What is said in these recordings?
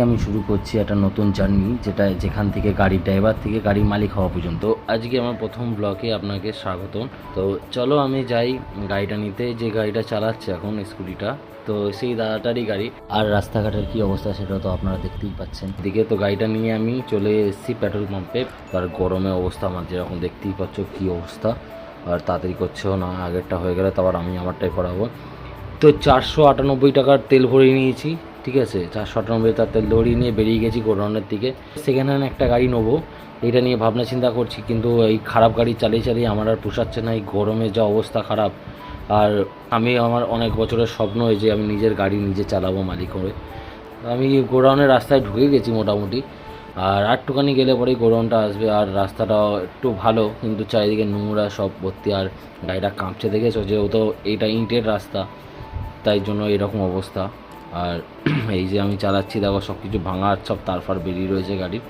আমি শুরু করছি একটা নতুন জার্নি, যেখান থেকে গাড়ির ড্রাইভার থেকে গাড়ির মালিক হওয়া পর্যন্ত। আজকে আমার প্রথম ব্লগে আপনাকে স্বাগতম। তো চলো আমি যাই গাড়িটা নিতে, যে গাড়িটা চালাচ্ছে এখন স্কুটিটা, তো সেই দাদাটারই গাড়ি। আর রাস্তাঘাটের কি অবস্থা সেটা তো আপনারা দেখতেই পাচ্ছেন। এদিকে তো গাড়িটা নিয়ে আমি চলে এসেছি পেট্রোল পাম্পে। তার গরমে অবস্থা আমার যেরকম দেখতেই পাচ্ছ কি অবস্থা, আর তাড়াতাড়ি করছেও না। আগেরটা হয়ে গেলে তারপর আমি আমারটাই করাবো। তো 498 টাকার তেল ভরিয়ে নিয়েছি, ঠিক আছে। 498 টাকার তেল ভরিয়ে নিয়ে বেরিয়ে গেছি গোডাউনের দিকে। সেকেন্ড হ্যান্ড একটা গাড়ি নেবো, এটা নিয়ে ভাবনা চিন্তা করছি, কিন্তু এই খারাপ গাড়ি চালিয়ে চালিয়ে আমার আর পোষাচ্ছে না। এই গরমে যা অবস্থা খারাপ। আর আমার অনেক বছরের স্বপ্ন যে আমি নিজের গাড়ি নিজে চালাবো মালিক করে। আমি গোডাউনের রাস্তায় ঢুকে গেছি মোটামুটি, আর একটুখানি গেলে পরেই গোডাউনটা আসবে। আর রাস্তাটাও একটু ভালো, কিন্তু চারিদিকে নোংরা সব ভর্তি। আর গাড়িটা কাঁপছে দেখেছো, যেহেতু এইটা ইটের রাস্তা, তাই জন্য এরকম অবস্থা। আর এই যে আমি চালাচ্ছি, দেখো সব কিছু ভাঙা, সব তারফার বেরিয়ে রয়েছে গাড়ির।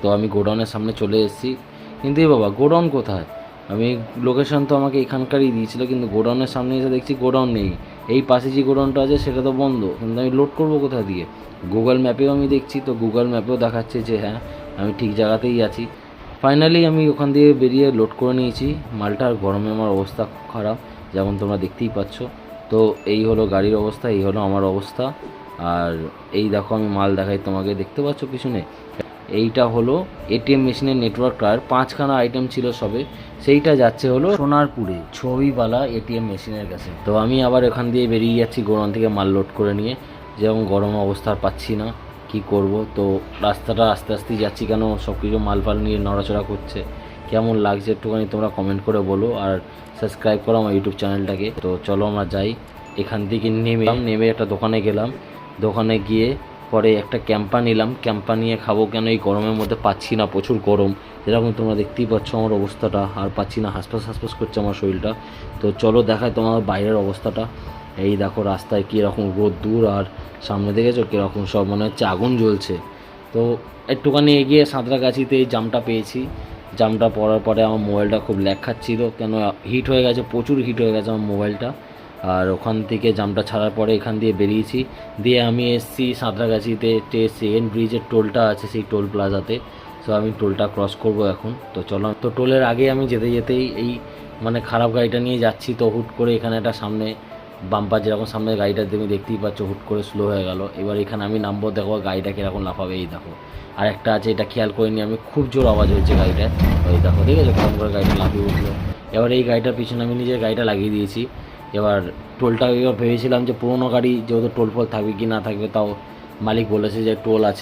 তো আমি গোডাউনের সামনে চলে এসেছি, কিন্তু এই বাবা গোডাউন কোথায়? আমি লোকেশন তো আমাকে এখানকারই দিয়েছিল, কিন্তু গোডাউনের সামনে এসে দেখছি গোডাউন নেই। এই পাশে যে গোডাউনটা আছে সেটা তো বন্ধ, কিন্তু আমি লোড করবো কোথা দিয়ে? গুগল ম্যাপেও আমি দেখছি, তো গুগল ম্যাপেও দেখাচ্ছে যে হ্যাঁ আমি ঠিক জায়গাতেই আছি। ফাইনালি আমি ওখান দিয়ে বেরিয়ে লোড করে নিয়েছি মালটা। আর গরমে আমার অবস্থা খুব খারাপ, যেমন তোমরা দেখতেই পাচ্ছ। তো এই হলো গাড়ির অবস্থা, এই হলো আমার অবস্থা। আর এই দেখো আমি মাল দেখাই তোমাকে, দেখতে পাচ্ছ পিছনে, এইটা হলো এটিএম মেশিনের নেটওয়ার্ক কার্ড। 5খানা আইটেম ছিল সবে, সেইটা যাচ্ছে হলো সোনারপুরে ছবিওয়ালা এটিএম মেশিনের কাছে। তো আমি আবার এখান দিয়ে বেরিয়ে যাচ্ছি গোডাউন থেকে মাল লোড করে নিয়ে। যেমন গরম অবস্থা আর পাচ্ছি না, কি করব। তো রাস্তাটা আস্তে আস্তেই যাচ্ছি, কেন সব কিছু মালফাল নিয়ে নড়াচড়া করছে। কেমন লাগছে একটুখানি তোমরা কমেন্ট করে বলো, আর সাবস্ক্রাইব করো আমার ইউটিউব চ্যানেলটাকে। তো চলো আমরা যাই। এখান থেকে নেমে একটা দোকানে গেলাম। দোকানে গিয়ে পরে একটা ক্যাম্পা নিলাম। ক্যাম্পা নিয়ে খাবো, কেন এই গরমের মধ্যে পাচ্ছি না, প্রচুর গরম। যেরকম তোমরা দেখতেই পাচ্ছ আমার অবস্থাটা, আর পাচ্ছি না, হাসপাস করছে আমার শরীরটা। তো চলো দেখায় তোমার বাইরের অবস্থাটা। এই দেখো রাস্তায় কীরকম রোদ্দুর, আর সামনে দেখেছো কীরকম সব মনে হচ্ছে আগুন জ্বলছে। তো একটুখানি এগিয়ে সাঁতরাগাছিতে এই জামটা পেয়েছি। জামটা পড়ার পরে আমার মোবাইলটা খুব ল্যাগ খাচ্ছিল, কেন হিট হয়ে গেছে, প্রচুর হিট হয়ে গেছে আমার মোবাইলটা। আর ওখান থেকে জামটা ছাড়ার পরে এখান দিয়ে বেরিয়েছি, দিয়ে আমি এসেছি সাঁতরাগাছিতে। সেকেন্ড ব্রিজের টোলটা আছে সেই টোল প্লাজাতে। সো আমি টোলটা ক্রস করব এখন। তো চলো, তো টোলের আগে আমি যেতে যেতেই এই খারাপ গাড়িটা নিয়ে যাচ্ছি। তো হুট করে এখানে একটা সামনে বাম্পার, যেরকম সামনে গাড়িটা তুমি দেখতেই পাচ্ছ, হুট করে স্লো হয়ে গেল। এবার এখানে আমি নামবো, দেখো গাড়িটা কীরকম লাফাবে। এই দেখো আর একটা আছে, এটা খেয়াল করিনি আমি, খুব জোর আওয়াজ হয়েছে গাড়িটায়। ওই দেখো দেখেছো কেমন করে গাড়িটা লাফিয়ে উঠলো। এবার এই গাড়িটার পিছনে আমি নিজের গাড়িটা লাগিয়ে দিয়েছি। এবার টোলটা এবার ভেবেছিলাম যে পুরোনো গাড়ি যেহেতু টোল ফোল থাকবে কি না থাকবে, তাও মালিক বলেছে যে টোল আছে।